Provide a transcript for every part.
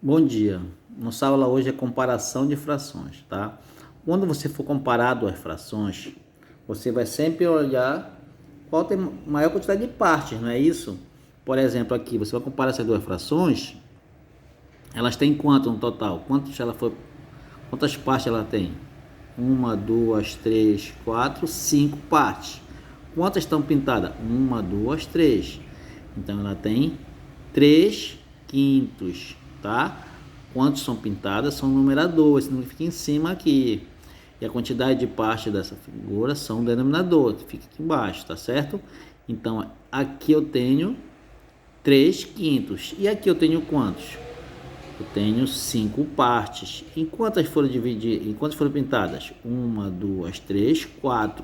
Bom dia. Nossa aula hoje é comparação de frações, tá? Quando você for comparar duas frações, você vai sempre olhar qual tem maior quantidade de partes, não é isso? Por exemplo, aqui você vai comparar essas duas frações, elas têm quanto no total? Quantas partes ela tem? Uma, duas, três, quatro, cinco partes. Quantas estão pintadas? Uma, duas, três. Então ela tem 3/5, tá? Quantos são pintadas são numerador, esse número fica em cima aqui. E a quantidade de partes dessa figura são denominador, que fica aqui embaixo, tá certo? Então aqui eu tenho 3/5. E aqui eu tenho quantos? Eu tenho 5 partes. Em quantas foram divididas? Em quantas foram pintadas? Uma, duas, três, quatro.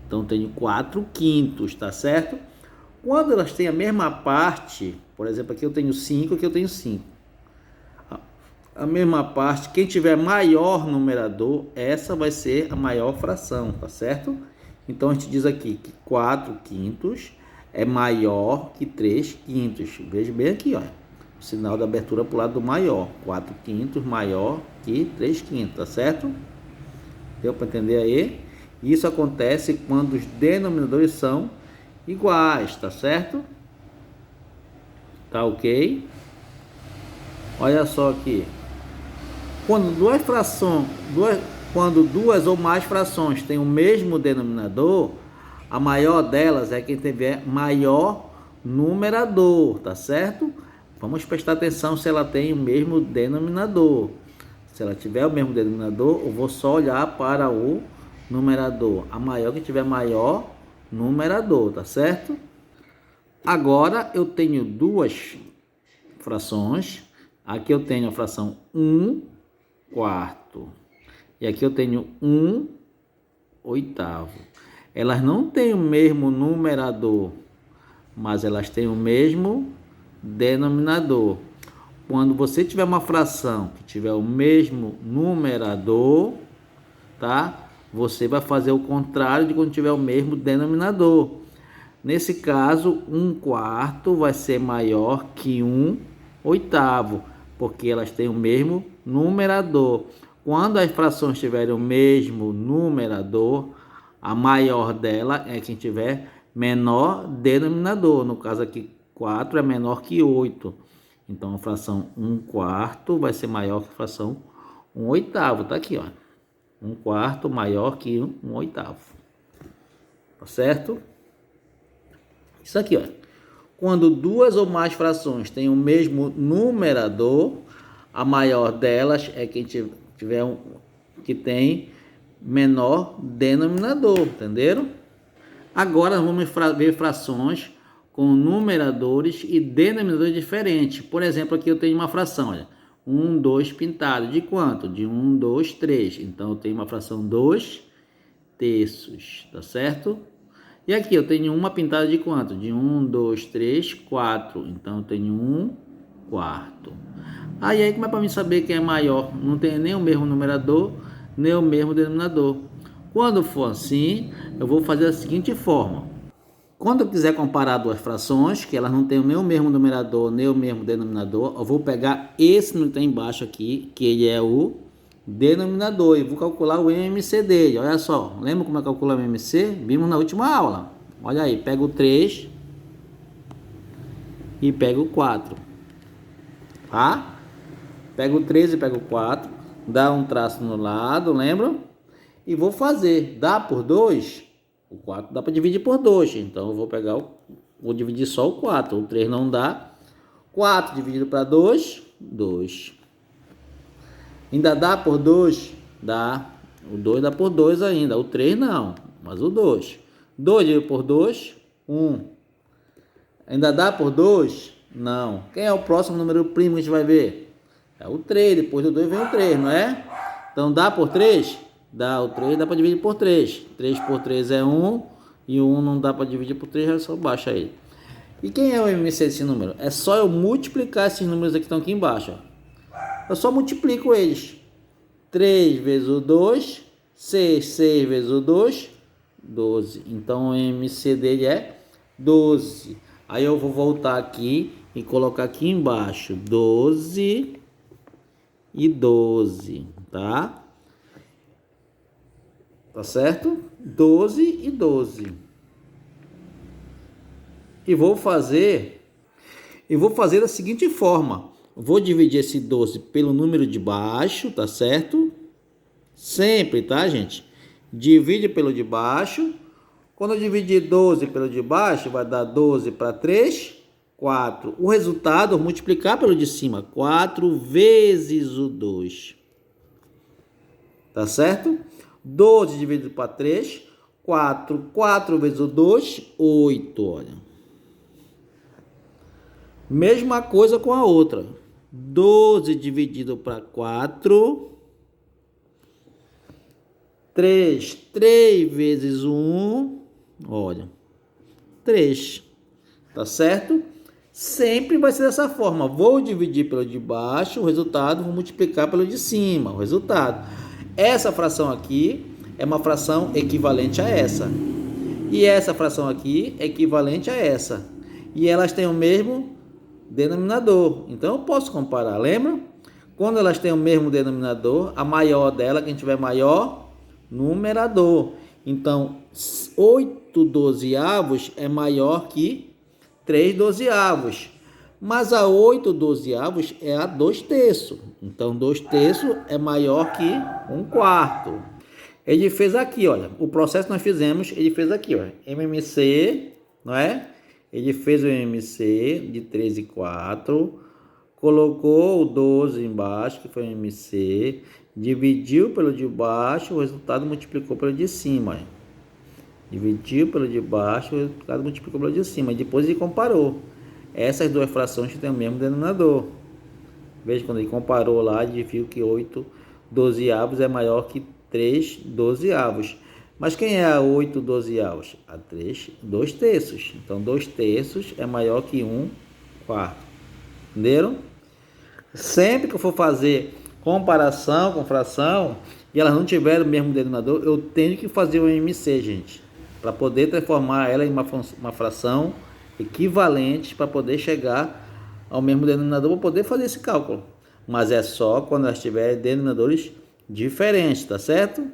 Então eu tenho 4/5, tá certo? Quando elas têm a mesma parte, por exemplo, aqui eu tenho 5, aqui eu tenho 5. A mesma parte, quem tiver maior numerador, essa vai ser a maior fração, tá certo? Então a gente diz aqui que 4/5 é maior que 3/5. Veja bem aqui, ó. O sinal da abertura para o lado do maior. 4/5 maior que 3/5, tá certo? Deu para entender aí? Isso acontece quando os denominadores são iguais, tá certo? Tá ok? Olha só aqui. Quando duas ou mais frações têm o mesmo denominador, a maior delas é quem tiver maior numerador, tá certo? Vamos prestar atenção se ela tem o mesmo denominador. Se ela tiver o mesmo denominador, eu vou só olhar para o numerador. A maior que tiver maior numerador, tá certo? Agora eu tenho duas frações. Aqui eu tenho a fração 1/4 e aqui eu tenho 1/8. Elas não têm o mesmo numerador, mas elas têm o mesmo denominador. Quando você tiver uma fração que tiver o mesmo numerador, tá? Você vai fazer o contrário de quando tiver o mesmo denominador. Nesse caso, 1/4 vai ser maior que 1/8, porque elas têm o mesmo numerador. Quando as frações tiverem o mesmo numerador, a maior dela é quem tiver menor denominador. No caso aqui, 4 é menor que 8. Então a fração 1/4 vai ser maior que a fração 1/8. Tá aqui, ó. 1/4 maior que 1/8. Tá certo? Isso aqui, ó. Quando duas ou mais frações têm o mesmo numerador, a maior delas é quem tiver que tem menor denominador, entenderam? Agora vamos ver frações com numeradores e denominadores diferentes. Por exemplo, aqui eu tenho uma fração, olha, 1, 2 pintado. De quanto? De 1, 2, 3. Então eu tenho uma fração 2/3, tá certo? E aqui eu tenho uma pintada de quanto? De 1, 2, 3, 4. Então eu tenho 1/4. Aí como é para mim saber quem é maior? Não tem nem o mesmo numerador, nem o mesmo denominador. Quando for assim, eu vou fazer da seguinte forma. Quando eu quiser comparar duas frações, que elas não têm nem o mesmo numerador, nem o mesmo denominador, eu vou pegar esse número que está embaixo aqui, que ele é o denominador, e vou calcular o MMC dele. Olha só, lembra como é que calcula o MMC? Vimos na última aula. Olha aí, pega o 3 e pega o 4, tá? Pega o 3 e pega o 4, dá um traço no lado, lembra? E vou fazer, dá por 2, o 4 dá para dividir por 2, então eu vou pegar vou dividir só o 4, o 3 não dá, 4 dividido para 2, 2. Ainda dá por 2? Dá. O 2 dá por 2 ainda. O 3 não, mas o 2. 2 dividido por 2, 1. Ainda dá por 2? Não. Quem é o próximo número primo que a gente vai ver? É o 3. Depois do 2 vem o 3, não é? Então dá por 3? Dá. O 3 dá para dividir por 3. 3 por 3 é 1. E o 1 não dá para dividir por 3, é só baixa aí. E quem é o MMC desse número? É só eu multiplicar esses números aqui que estão aqui embaixo, ó. Eu só multiplico eles. 3 vezes o 2, 6. 6 vezes o 2, 12. Então o MC dele é 12. Aí eu vou voltar aqui e colocar aqui embaixo 12 e 12, tá? Tá certo? 12 e 12. E vou fazer da seguinte forma. Vou dividir esse 12 pelo número de baixo, tá certo? Sempre, tá, gente? Divide pelo de baixo. Quando eu dividir 12 pelo de baixo, vai dar 12 para 3, 4. O resultado, multiplicar pelo de cima, 4 vezes o 2. Tá certo? 12 dividido para 3, 4. 4 vezes o 2, 8, olha. Mesma coisa com a outra. 12 dividido para 4... 3 vezes 1, olha, 3, tá certo? Sempre vai ser dessa forma, vou dividir pelo de baixo, o resultado, vou multiplicar pelo de cima, o resultado. Essa fração aqui é uma fração equivalente a essa, e essa fração aqui é equivalente a essa, e elas têm o mesmo denominador, então eu posso comparar, lembra? Quando elas têm o mesmo denominador, a maior dela, quem tiver maior, numerador. Então, 8 dozeavos é maior que 3 dozeavos. Mas a 8 dozeavos é a 2 terços. Então, 2 terços é maior que 1 quarto. Ele fez aqui, olha. O processo que nós fizemos, ele fez aqui, olha. MMC, não é? Ele fez o MMC de 3 e 4. Colocou o 12 embaixo, que foi o MMC. Dividiu pelo de baixo, o resultado multiplicou pelo de cima. Dividiu pelo de baixo, o resultado multiplicou pelo de cima. Depois ele comparou. Essas duas frações têm o mesmo denominador. Veja, quando ele comparou lá, ele viu que 8 dozeavos é maior que 3 dozeavos. Mas quem é a 8 dozeavos? A 2 terços. Então, 2 terços é maior que 1 quarto. Entenderam? Sempre que eu for fazer comparação com fração e elas não tiverem o mesmo denominador, eu tenho que fazer o MMC, gente, para poder transformar ela em uma fração equivalente, para poder chegar ao mesmo denominador, para poder fazer esse cálculo. Mas é só quando elas tiverem denominadores diferentes, tá certo?